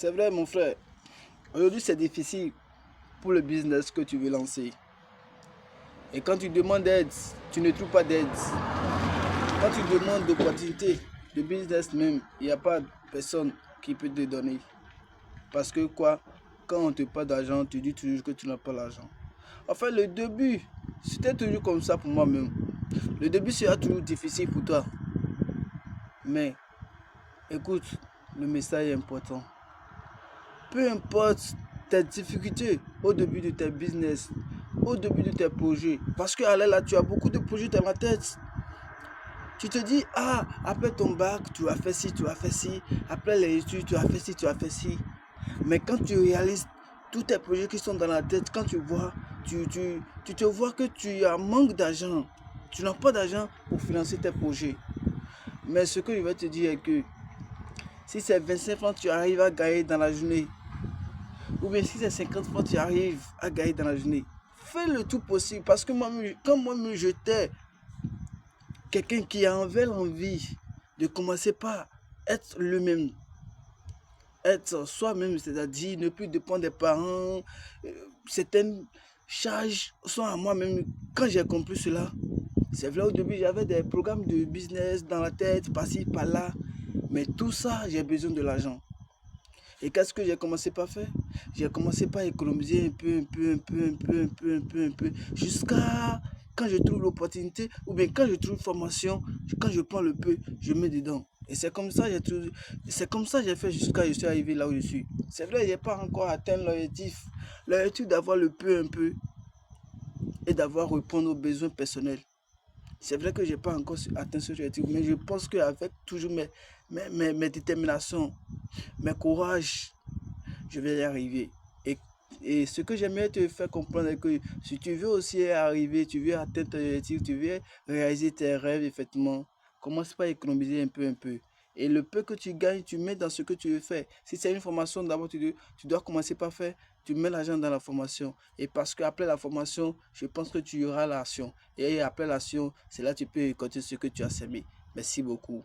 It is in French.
C'est vrai, mon frère. Aujourd'hui, c'est difficile pour le business que tu veux lancer. Et quand tu demandes d'aide, tu ne trouves pas d'aide. Quand tu demandes d'opportunités de business même, il n'y a pas personne qui peut te donner. Parce que quoi, quand on te parle d'argent, tu dis toujours que tu n'as pas l'argent. Enfin, le début, c'était toujours comme ça pour moi-même. Le début sera toujours difficile pour toi. Mais écoute, le message est important. Peu importe tes difficultés au début de tes business, au début de tes projets, parce que là, tu as beaucoup de projets dans la tête. Tu te dis, ah, après ton bac, tu as fait ci, tu as fait ci. Après les études, tu as fait ci, tu as fait ci. Mais quand tu réalises tous tes projets qui sont dans la tête, quand tu vois, tu te vois que tu as manque d'argent. Tu n'as pas d'argent pour financer tes projets. Mais ce que je vais te dire est que si c'est 25 francs, tu arrives à gagner dans la journée, ou bien si c'est 50 francs, tu arrives à gagner dans la journée, fais le tout possible. Parce que moi-même, quand moi-même j'étais quelqu'un qui avait l'envie de commencer par être lui-même, être soi-même, c'est-à-dire ne plus dépendre des parents, certaines charges sont à moi-même. Quand j'ai compris cela, c'est vrai, au début j'avais des programmes de business dans la tête, par-ci, par-là, mais tout ça, j'ai besoin de l'argent. Et qu'est-ce que j'ai commencé par faire? J'ai commencé par économiser un peu, jusqu'à quand je trouve l'opportunité, ou bien quand je trouve formation, quand je prends le peu, je mets dedans. Et c'est comme ça que j'ai fait jusqu'à ce que je suis arrivé là où je suis. C'est vrai, je n'ai pas encore atteint l'objectif. L'objectif d'avoir le peu un peu et d'avoir répondre aux besoins personnels. C'est vrai que je n'ai pas encore atteint ce objectif, mais je pense qu'avec toujours mes déterminations, mes courages, je vais y arriver. Et ce que j'aimerais te faire comprendre est que si tu veux aussi y arriver, tu veux atteindre ton objectif, tu veux réaliser tes rêves, effectivement, commence par économiser un peu, un peu. Et le peu que tu gagnes, tu mets dans ce que tu veux faire. Si c'est une formation, d'abord, tu dois commencer par faire, tu mets l'argent dans la formation. Et parce qu'après la formation, je pense que tu y auras l'action. Et après l'action, c'est là que tu peux récolter ce que tu as semé. Merci beaucoup.